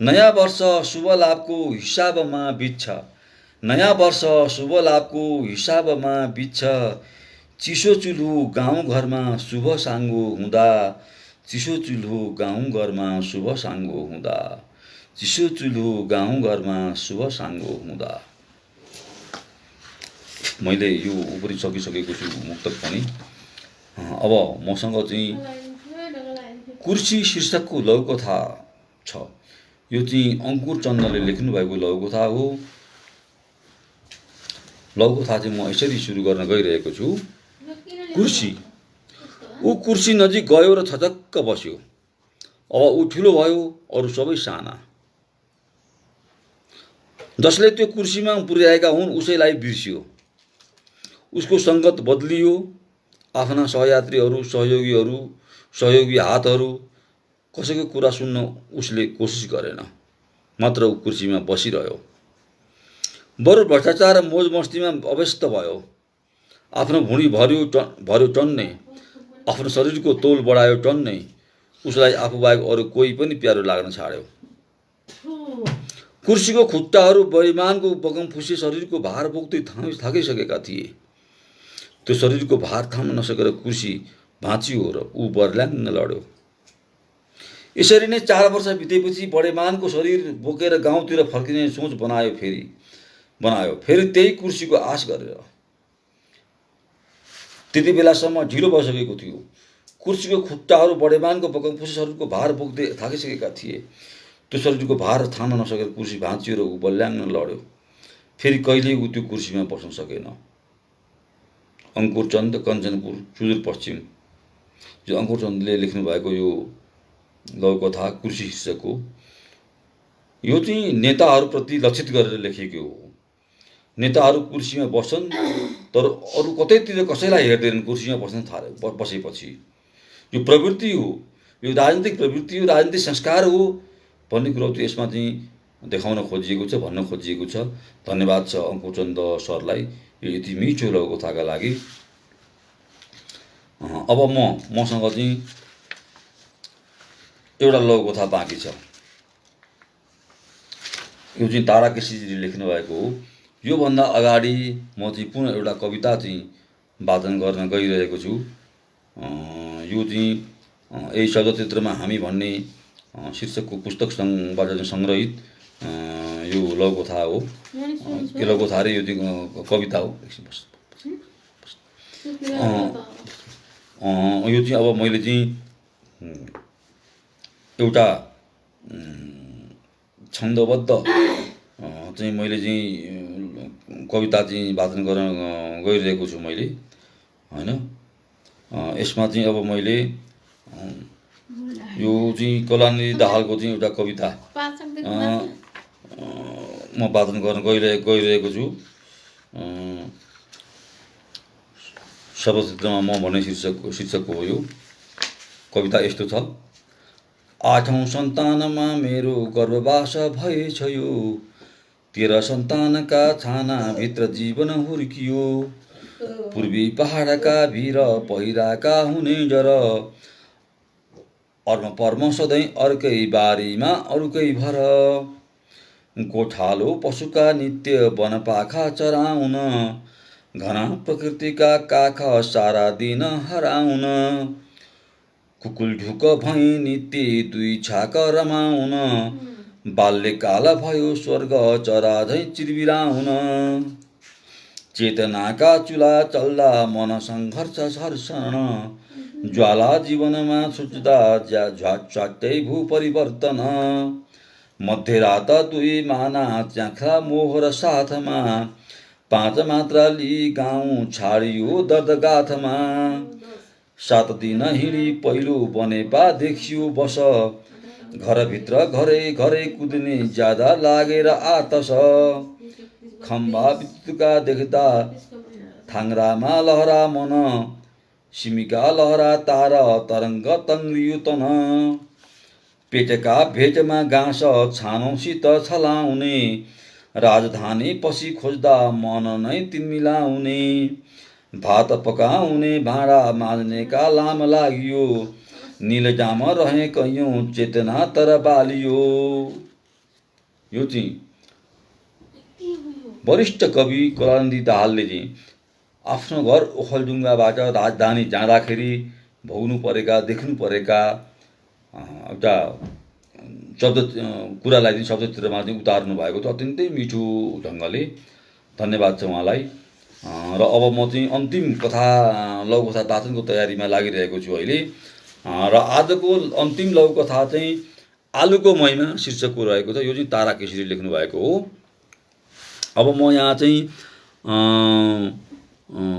नयाँ वर्ष शुभ लाभको हिसाबमा बित्छ। नयाँ वर्ष शुभ लाभको हिसाबमा बित्छ। चिसो चुल्हो गाउँघरमा शुभ साङ्गो हुँदा। चिसो चुल्हो गाउँघरमा शुभ साङ्गो हुँदा। चिसो चुल्हो गाउँघरमा शुभ साङ्गो हुँदा। मैले यो उपरि सकिसकेको छु मुक्तक पनि। अब मसँग चाहिँ कुर्सी शीर्षकको लघुकथा छ। यो चाहिँ अङ्कुर चन्दले लेख्नुभएको लघुकथा हो। लघुकथा चाहिँ म यसरी सुरु गर्न गइरहेको छु। कुर्सी। ऊ कुर्सी नजिक गयो र थचक्क बस्यो। अब ऊ ठुलो भयो, अरू सबै साना। जसले त्यो कुर्सीमा पुर्याएका हुन् उसैलाई बिर्सियो। उसको सङ्गत बदलियो। आफ्ना सहयात्रीहरू, सहयोगी हातहरू, कसैको कुरा सुन्न उसले कोसिस गरेन। मात्र ऊ कुर्सीमा बसिरह्यो। बरु भ्रष्टाचार र मोज मस्तीमा अभ्यस्त भयो। आफ्नो भुँडी भर्यो टन्नै। आफ्नो शरीरको तौल बढायो टन्नै। उसलाई आफूबाहेक अरू कोही पनि प्यारो लाग्न छाड्यो। कुर्सीको खुट्टाहरू बेइमानको बगमफुसे शरीरको भार बोक्दै थाकिसकेका थिए। त्यो शरीरको भार थाम्न नसकेर कुर्सी भाँचियो र ऊ बर्ल्याङ्ग लड्यो। यसरी नै 4 वर्ष बितेपछि बडेमानको शरीर बोकेर गाउँतिर फर्किने सोच बनायो। फेरि त्यही कुर्सीको आश गरेर। त्यति बेलासम्म ढिलो भइसकेको थियो। कुर्सीको खुट्टाहरू बडेमानको बगमफुसे शरीरको भार बोक्दै थाकिसकेका थिए। त्यो शरीरको भार थाम्न नसकेर कुर्सी भाँचियो र ऊ बल्याङ्ग लड्यो। फेरि कहिल्यै ऊ त्यो कुर्सीमा बस्न सकेन। अङ्कुरचन्द, कञ्चनपुर, सुदूरपश्चिम। जो अङ्कुरचन्दले लेख्नुभएको यो लघुकथा कुर्सी शीर्षकको, यो चाहिँ नेताहरूप्रति लक्षित गरेर लेखिएको हो। नेताहरू कुर्सीमा बस्छन् तर अरू कतैतिर कसैलाई हेर्दैनन्। कुर्सीमा बसेपछि यो प्रवृत्ति हो, यो राजनीतिक प्रवृत्ति हो, राजनीतिक संस्कार हो भन्ने कुरो चाहिँ यसमा चाहिँ देखाउन खोजिएको छ, भन्न खोजिएको छ। धन्यवाद छ अङ्कुरचन्द सरलाई यो यति मिठो लघुकथाका लागि। अब मसँग चाहिँ एउटा लघुकथा बाँकी छ। यो चाहिँ तारा केसीजीले लेख्नुभएको हो। योभन्दा अगाडि म चाहिँ पुनः एउटा कविता चाहिँ वाचन गर्न गइरहेको छु। यो चाहिँ यही शब्दचित्रमा हामी भन्ने शीर्षकको पुस्तकबाट सङ्ग्रहित यो लघुकथा हो। के लघुकथा रे यो चाहिँ कविता हो। एकछिन बस। यो चाहिँ अब मैले चाहिँ एउटा छन्दबद्ध चाहिँ मैले चाहिँ कविता चाहिँ वाचन गर्न गइरहेको छु मैले, हैन। यसमा चाहिँ अब मैले यो चाहिँ कलानिधि दाहालको चाहिँ एउटा कविता म वाचन गर्न गइरहेको छु। सर्वचित्रमा म भन्ने शीर्षकको हो यो कविता। यस्तो छ। आठौं सन्तानमा मेरो गर्भवास भएछ यो, 13 सन्तानका छानाभित्र जीवन हुर्कियो। पूर्वी पहाडका भिर पहिराका हुने जर, अर्म सधैँ अर्कै बारीमा अरूकै भर। गोठालो पशुका नित्य वनपाखा चराउन, घना प्रकृतिका काख सारा दिन हराउन। कुकुल ढुक भई नित्य 2 छाक रमाउन, बाल्यकाल भयो स्वर्ग चरा झैँ चिरबिराउन। चेतनाका चुला चल्दा मन सङ्घर्ष हर्षण, ज्वाला जीवनमा छुट्दा झ्वाट्टै भू परिवर्तन। मध्यरात 2 माना च्याख्रा मोहर साथमा, 5 मात्रा लिई गाउँ छाडियो दर्द गाथमा। 7 दिन हिँडी पहिलो बनेपा देखियो बस, घरभित्र घरै घरै कुद्ने ज्यादा लागेर आतस। खम्बा विद्युतका देख्दा थाङ्रामा लहरा मन, सिमीका लहरा तार तरङ्ग तङ्ग्रियो तन। पेटका भेटमा घाँस छानौसित छलाउने, राजधानी पछि खोज्दा मन नै तिनमिलाउने। भात पकाउने भाँडा माझ्नेका लाम लाग्यो, नीलजाम रहे कैयौँ चेतना तर बालियो। यो चाहिँ वरिष्ठ कवि कलानिधि दाहालले चाहिँ आफ्नो घर ओखलढुङ्गाबाट राजधानी जाँदाखेरि भोग्नु परेका देख्नु परेका एउटा कुरालाई चाहिँ शब्दचित्रमा चाहिँ उतार्नु भएको छ अत्यन्तै मिठो ढङ्गले। धन्यवाद छ उहाँलाई। र अब म चाहिँ अन्तिम कथा लघुकथा वाचनको तयारीमा लागिरहेको छु अहिले। र आजको अन्तिम लघुकथा चाहिँ आलुको महिमा शीर्षकको रहेको छ। यो चाहिँ तारा केशरी लेख्नु भएको हो। अब म यहाँ चाहिँ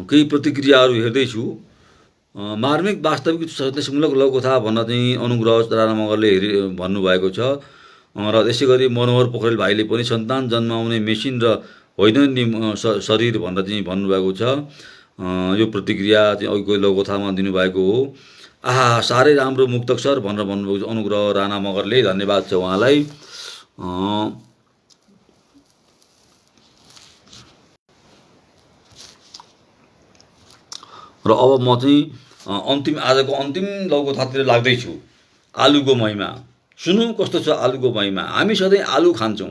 केही प्रतिक्रियाहरू हेर्दैछु। मार्मिक वास्तविक सन्देशमूलक लघुकथा भन्न चाहिँ अनुग्रह राणा मगरले भन्नुभएको छ। र त्यसै गरी मनोहर पोखरेल भाइले पनि सन्तान जन्माउने मेसिन र होइन नि शरीर भनेर चाहिँ भन्नुभएको छ। यो प्रतिक्रिया चाहिँ अघिको लघुकथामा दिनुभएको हो। आहा साह्रै राम्रो मुक्तक सर भनेर भन्नुभएको छ अनुग्रह राणा मगरले। धन्यवाद छ उहाँलाई। र अब म चाहिँ आजको अन्तिम लघुकथातिर लाग्दैछु। आलुको महिमा सुनौ कस्तो छ आलुको महिमा। हामी सधैँ आलु खान्छौँ,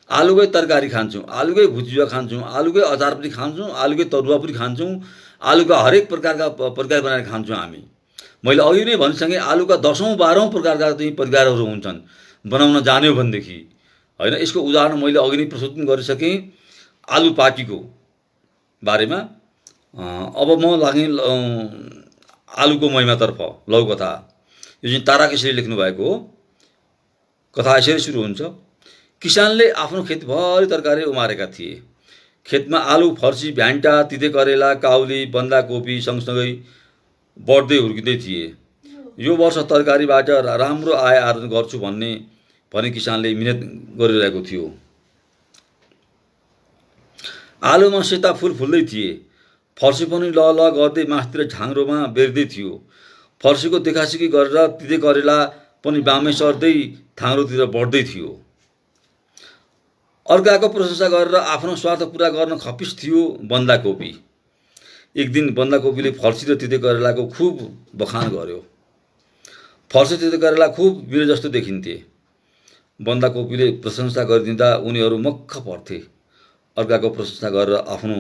आलुकै तरकारी खान्छौँ, आलुकै भुजिया खान्छौँ, आलुकै अचार पनि खान्छौँ, आलुकै तरुवा पनि खान्छौँ, आलुका हरेक प्रकारका परिकार बनाएर खान्छौँ हामी। मैले अघि नै भनिसकेँ आलुका 10औँ 12औँ प्रकारका चाहिँ परिकारहरू हुन्छन् बनाउन जान्यो भनेदेखि, होइन। यसको उदाहरण मैले अघि नै प्रस्तुत पनि गरिसकेँ आलु पार्टीको बारेमा। अब म लागेँ आलुको महिमातर्फ लघुकथा। यो चाहिँ तारा केशरी लेख्नु भएको हो। कथा यसरी सुरु हुन्छ। किसानले आफ्नो खेतभरि तरकारी उमारेका थिए। खेतमा आलु, फर्सी, भ्यान्टा, तिते करेला, काउली, बन्दाकोपी सँगसँगै बढ्दै हुर्किँदै थिए। यो वर्ष तरकारीबाट राम्रो आय आर्जन गर्छु भने किसानले मिहिनेत गरिरहेको थियो। आलुमा सेता फुल फुल्दै थिए। फर्सी पनि ल ल गर्दै मासतिर झाङ्रोमा बेर्दै थियो। फर्सीको देखासिकी गरेर तिते करेला पनि बामै सर्दै थाङ्रोतिर बढ्दै थियो। अर्काको प्रशंसा गरेर आफ्नो स्वार्थ पुरा गर्न खप्पिस थियो बन्दाकोपी। एक दिन बन्दाकोपीले फर्सी र तिते करेलाको खुब बखान गर्यो। फर्सी तिते करेला खुब बिरे जस्तो देखिन्थे। बन्दाकोपीले प्रशंसा गरिदिँदा उनीहरू मक्ख पर्थे। अर्काको प्रशंसा गरेर आफ्नो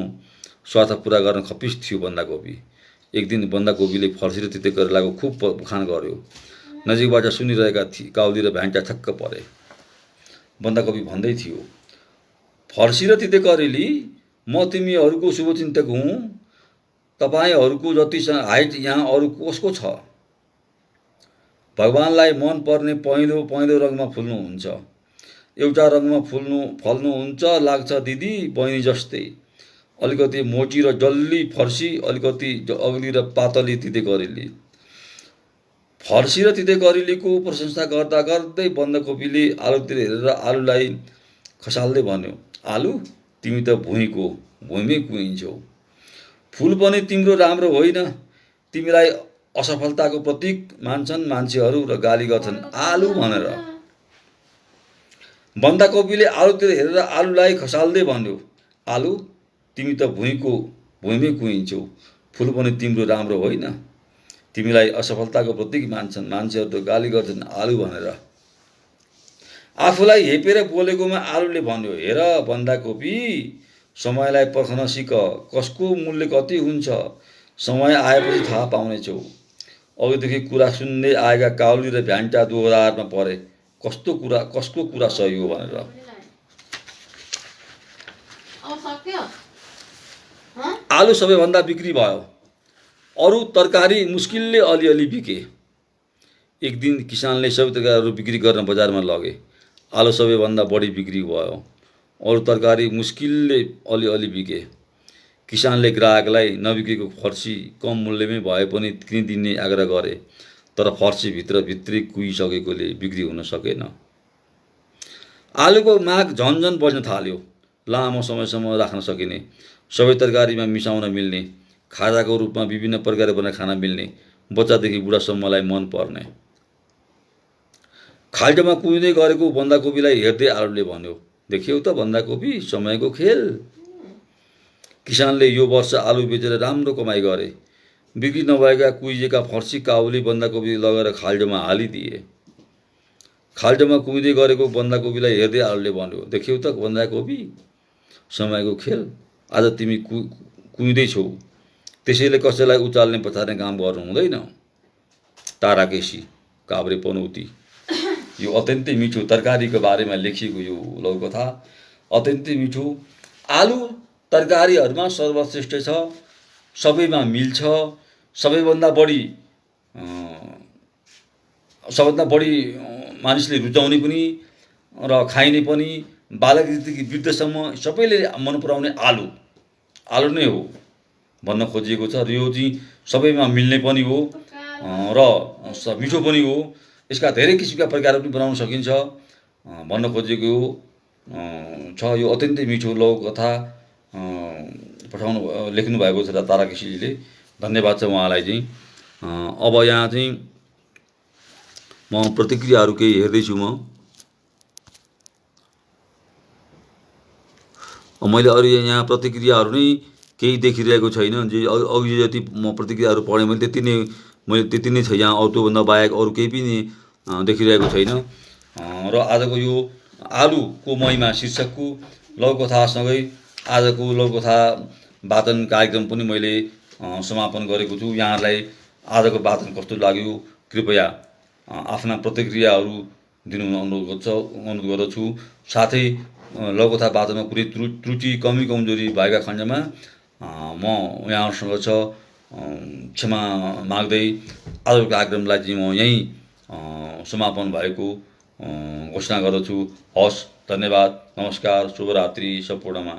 स्वार्थ पुरा गर्न खप्पिस थियो बन्दाकोपी। एक दिन बन्दाकोपीले फर्सी र तिते करेलाको खुब बखान गर्यो। नजिकबाट सुनिरहेका काउली र भ्यान्टा छक्क परे। बन्दाकोपी भन्दै थियो। फर्सी र तिते करेली, म तिमीहरूको शुभचिन्तक हुँ। तपाईँहरूको जतिसँग हाइट यहाँ अरू कसको छ? भगवानलाई मन पर्ने पहेँलो पहेँलो रङमा फुल्नुहुन्छ। एउटा रङमा फल्नुहुन्छ लाग्छ दिदी बहिनी जस्तै। अलिकति मोटी र डल्ली फर्सी, अलिकति अग्ली र पातली तिते करेली। फर्सी र तिते करेलीको प्रशंसा गर्दा गर्दै बन्दाकोपीले आलुतिर हेरेर आलुलाई खसाल्दै भन्यो, आलु तिमी त भुइँमै कुहिन्छौ। फुल पनि तिम्रो राम्रो होइन, तिमीलाई असफलताको प्रतीक मान्छन् मान्छेहरू र गाली गर्छन् आलु भनेर। बन्दाकोपीले आलुतिर हेरेर आलुलाई खसाल्दै भन्यो, आलु तिमी त भुइँमै कुहिन्छौ। फुल पनि तिम्रो राम्रो होइन, तिमीलाई असफलताको प्रतीक मान्छन् मान्छेहरू त गाली गर्छन् आलु भनेर। आफूलाई हेपेर बोलेकोमा आलुले भन्यो, हेर बन्दाकोपी, समयलाई पर्खन सिक। कसको मूल्य कति हुन्छ समय आएपछि थाहा पाउनेछौ। अघिदेखि कुरा सुन्दै आएका काउली र भ्यान्टा दोहोरारमा परे, कसको कुरा सही हो भनेर। आलु सबैभन्दा बिक्री भयो। अरू तरकारी मुस्किलले अलिअलि बिके। एक दिन किसानले सबै तरकारीहरू बिक्री गर्न बजारमा लगे। आलु सबैभन्दा बढी बिक्री भयो। अरू तरकारी मुस्किलले अलिअलि बिके। किसानले ग्राहकलाई नबिकेको फर्सी कम मूल्यमै भए पनि किनिदिने आग्रह गरे, तर फर्सी भित्री कुहिसकेकोले बिक्री हुन सकेन। आलुको माग झन्झन बढ्न थाल्यो। लामो समयसम्म राख्न सकिने, सबै तरकारीमा मिसाउन मिल्ने, खाजाको रूपमा विभिन्न प्रकार बनाएर खान मिल्ने, बच्चादेखि बुढासम्मलाई मन पर्ने। खाल्टोमा कुहिँदै गरेको बन्दाकोपीलाई हेर्दै आलुले भन्यो, देखियौ त बन्दाकोपी, समयको खेल। किसानले यो वर्ष आलु बेचेर राम्रो कमाइ गरे। बिक्री नभएका कुहिएका फर्सी काउली बन्दाकोपी लगेर खाल्टोमा हालिदिए। खाल्टोमा कुहिँदै गरेको बन्दाकोपीलाई हेर्दै आलुले भन्यो, देखियौ त बन्दाकोपी, समयको खेल। आज तिमी कुहिँदैछौ, त्यसैले कसैलाई उचाल्ने पछार्ने काम गर्नु हुँदैन। ताराकेशी काभ्रे पनौती। यो अत्यन्तै मिठो तरकारीको बारेमा लेखिएको यो लघुकथा अत्यन्तै मिठो। आलु तरकारीहरूमा सर्वश्रेष्ठ छ, सबैमा मिल्छ। सबैभन्दा बढी मानिसले रुचाउने पनि र खाइने पनि, बालकदेखि वृद्धसम्म सबैले मन पराउने आलु नै हो भन्न खोजिएको छ। र यो चाहिँ सबैमा मिल्ने पनि हो र मिठो पनि हो। यसका धेरै किसिमका प्रकारहरू पनि बनाउन सकिन्छ भन्न खोजेको छ। यो अत्यन्तै मिठो लघुकथा लेख्नु भएको छ ताराकेशीजीले। धन्यवाद छ उहाँलाई चाहिँ। अब यहाँ चाहिँ म प्रतिक्रियाहरू केही हेर्दैछु। मैले अरू यहाँ प्रतिक्रियाहरू नै केही देखिरहेको छैन। अघि जति म प्रतिक्रियाहरू पढेँ मैले त्यति नै छ। यहाँ त्योभन्दा बाहेक अरू केही पनि देखिरहेको छैन। र आजको यो आलुको महिमा शीर्षकको लघुकथासँगै आजको लघुकथा वाचन कार्यक्रम पनि मैले समापन गरेको छु। यहाँहरूलाई आजको वाचन कस्तो लाग्यो कृपया आफ्ना प्रतिक्रियाहरू दिनु अनुरोध गर्दछु। साथै लघुकथा वाचनमा कुनै त्रुटि कमी कमजोरी भएका खण्डमा म यहाँहरूसँग क्षमा माग्दै आजको कार्यक्रमलाई चाहिँ म यहीँ समापन भएको घोषणा गर्दछु। हवस्, धन्यवाद, नमस्कार, शुभरात्रि सम्पूर्णमा।